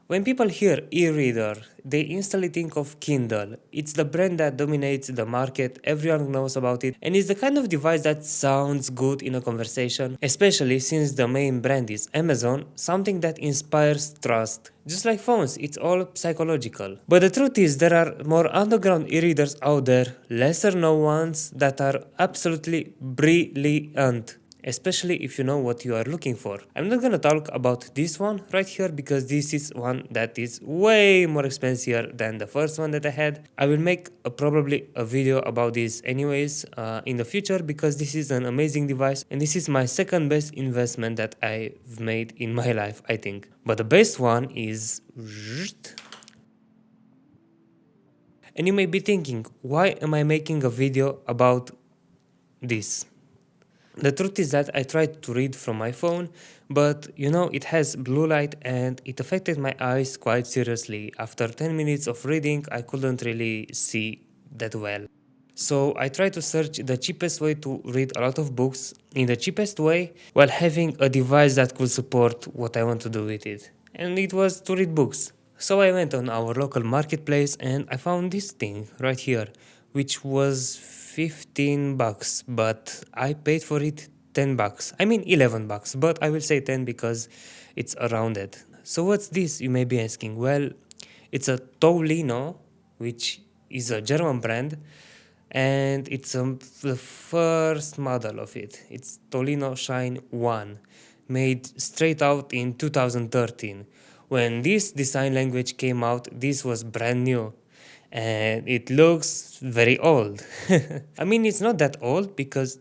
When people hear e-reader, they instantly think of Kindle. It's the brand that dominates the market, everyone knows about it, and it's the kind of device that sounds good in a conversation, especially since the main brand is Amazon, something that inspires trust. Just like phones, it's all psychological. But the truth is, there are more underground e-readers out there, lesser known ones, that are absolutely brilliant, especially if you know what you are looking for. I'm not gonna talk about this one right here because this is one that is way more expensive than the first one that I had. I will make probably a video about this anyways in the future because this is an amazing device and this is my second best investment that I've made in my life, I think. But the best one is... And you may be thinking, why am I making a video about this? The truth is that I tried to read from my phone, but you know, it has blue light and it affected my eyes quite seriously. After 10 minutes of reading, I couldn't really see that well. So I tried to search the cheapest way to read a lot of books in the cheapest way while having a device that could support what I want to do with it. And it was to read books. So I went on our local marketplace and I found this thing right here, which was 15 bucks, but I paid for it 10 bucks. I mean 11 bucks, but I will say 10 because it's rounded. So what's this, you may be asking? Well, it's a Tolino, which is a German brand, and it's the first model of it. It's Tolino Shine 1, made straight out in 2013. When this design language came out, this was brand new and it looks very old. I mean, it's not that old because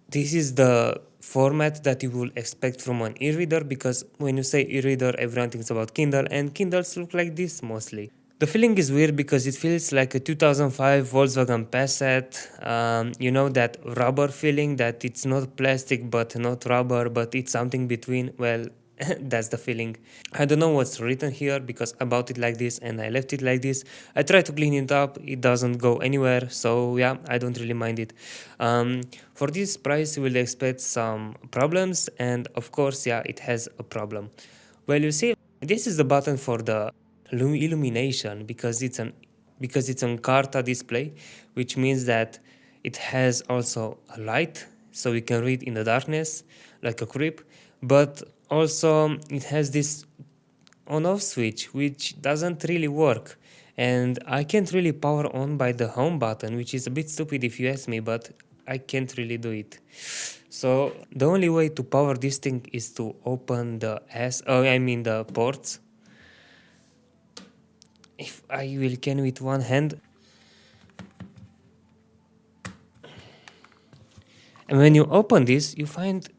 this is the format that you will expect from an e-reader, because when you say e-reader, everyone thinks about Kindle, and Kindles look like this mostly. The feeling is weird because it feels like a 2005 Volkswagen Passat. You know, that rubber feeling, that it's not plastic but not rubber, but it's something between. Well, that's the feeling. I don't know what's written here because I bought it like this and I left it like this. I tried to clean it up, it doesn't go anywhere, so yeah, I don't really mind it. For this price you will expect some problems, and of course, yeah, it has a problem. Well, you see, this is the button for the illumination because it's an Carta display, which means that it has also a light so you can read in the darkness like a creep, but also it has this on off switch which doesn't really work, and I can't really power on by the home button, which is a bit stupid if you ask me, but I can't really do it. So the only way to power this thing is to open the the ports. If I will can with one hand. And when you open this, you find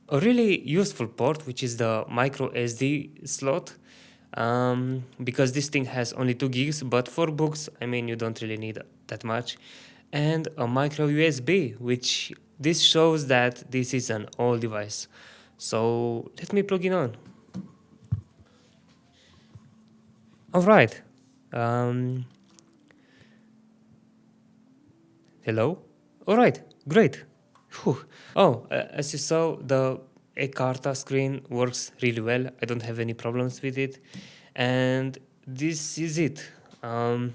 a really useful port, which is the micro SD slot, because this thing has only 2 gigs, but for books, I mean, you don't really need that much. And a micro USB, which this shows that this is an old device. So let me plug it on. All right. Hello? All right, great. Whew. Oh, as you saw, the Ecarta screen works really well. I don't have any problems with it. And this is it. The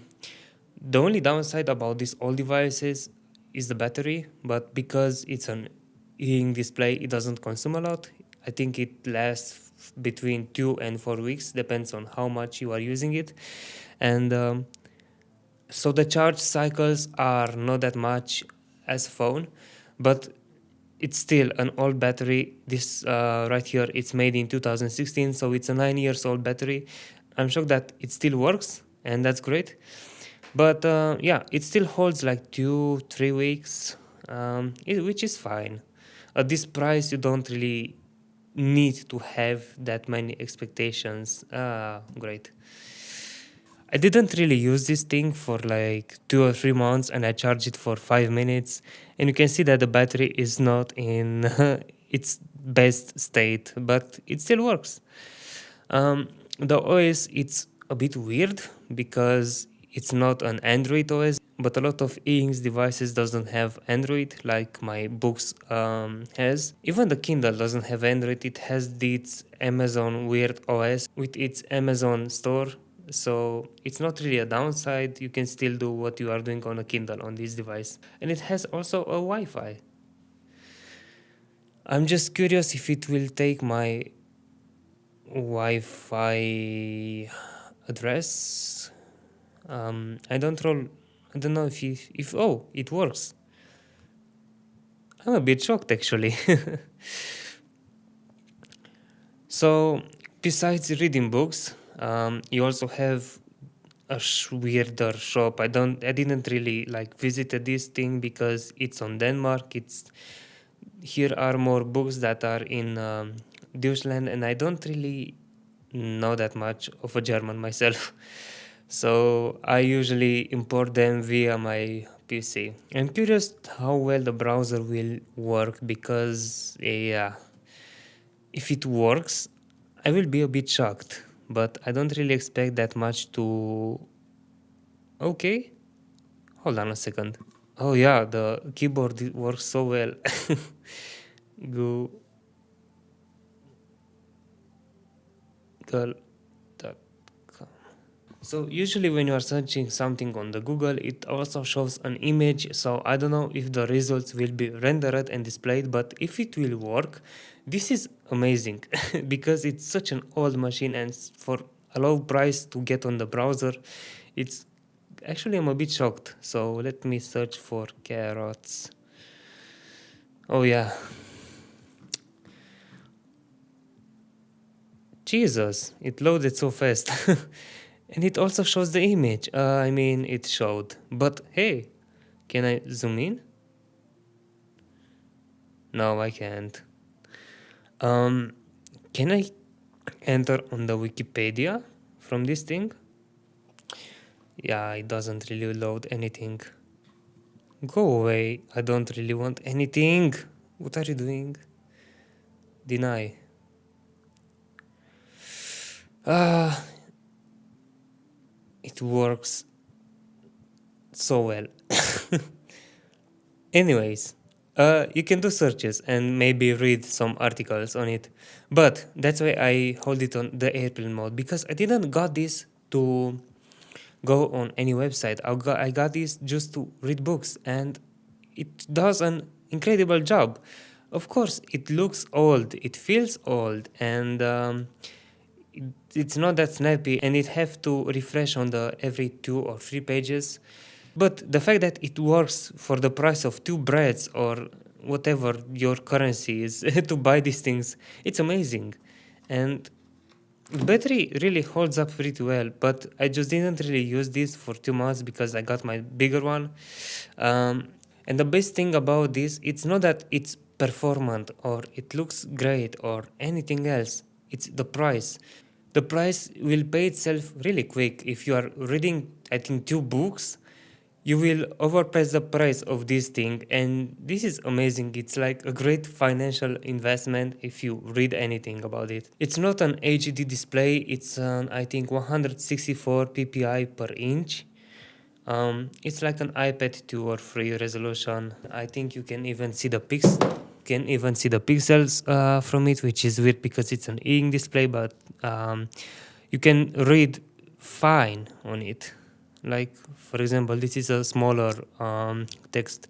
only downside about these old devices is the battery, but because it's an e-ink display, it doesn't consume a lot. I think it lasts between 2 and 4 weeks, depends on how much you are using it. And so the charge cycles are not that much as a phone, but it's still an old battery. This right here, it's made in 2016, so it's a 9 years old battery. I'm shocked that it still works, and that's great. But yeah, it still holds like 2-3 weeks, which is fine. At this price, you don't really need to have that many expectations. Great. I didn't really use this thing for like 2 or 3 months, and I charged it for 5 minutes, and you can see that the battery is not in its best state, but it still works. The OS, it's a bit weird because it's not an Android OS. but a lot of e-inks devices doesn't have Android like my books has. Even the Kindle doesn't have Android. It has its Amazon Weird OS with its Amazon store. So it's not really a downside. You can still do what you are doing on a Kindle on this device. And it has also a Wi-Fi. I'm just curious if it will take my Wi-Fi address. I don't roll. I don't know if oh, it works. I'm a bit shocked actually. So besides reading books, you also have a weirder shop. I didn't really like visited this thing because it's on Denmark. It's here are more books that are in Deutschland, and I don't really know that much of a German myself. So I usually import them via my PC. I'm curious how well the browser will work because, yeah, if it works, I will be a bit shocked. But I don't really expect that much to. Okay, hold on a second. Oh, yeah, the keyboard works so well. Google. So usually when you are searching something on the Google, it also shows an image. So I don't know if the results will be rendered and displayed, but if it will work, this is amazing because it's such an old machine and for a low price to get on the browser, it's actually I'm a bit shocked. So let me search for carrots. Oh yeah, Jesus, it loaded so fast. And it also shows the image. I mean, it showed. But hey, can I zoom in? No, I can't. Um, can I enter on the Wikipedia from this thing? Yeah, it doesn't really load anything. Go away. I don't really want anything. What are you doing? Deny. Ah, it works so well. Anyways, you can do searches and maybe read some articles on it. But that's why I hold it on the airplane mode because I didn't got this to go on any website. I got this just to read books and it does an incredible job. Of course, it looks old, it feels old, and it's not that snappy and it have to refresh on the every 2 or 3 pages. But the fact that it works for the price of two breads or whatever your currency is to buy these things, it's amazing. And battery really holds up pretty well, but I just didn't really use this for 2 months because I got my bigger one. And the best thing about this, it's not that it's performant or it looks great or anything else. It's the price. The price will pay itself really quick. If you are reading, I think, 2 books, you will overpay the price of this thing, and this is amazing. It's like a great financial investment if you read anything about it. It's not an HD display, it's an I think 164 ppi per inch. It's like an iPad 2 or 3 resolution. I think you can even see the pixels from it, which is weird because it's an e-ink display, but you can read fine on it. Like for example, this is a smaller text.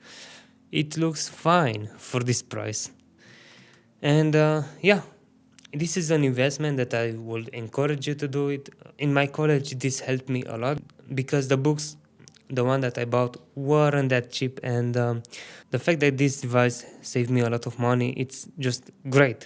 It looks fine for this price. And yeah, this is an investment that I would encourage you to do it. In my college, this helped me a lot because the books, the one that I bought, weren't that cheap, and the fact that this device saved me a lot of money, it's just great.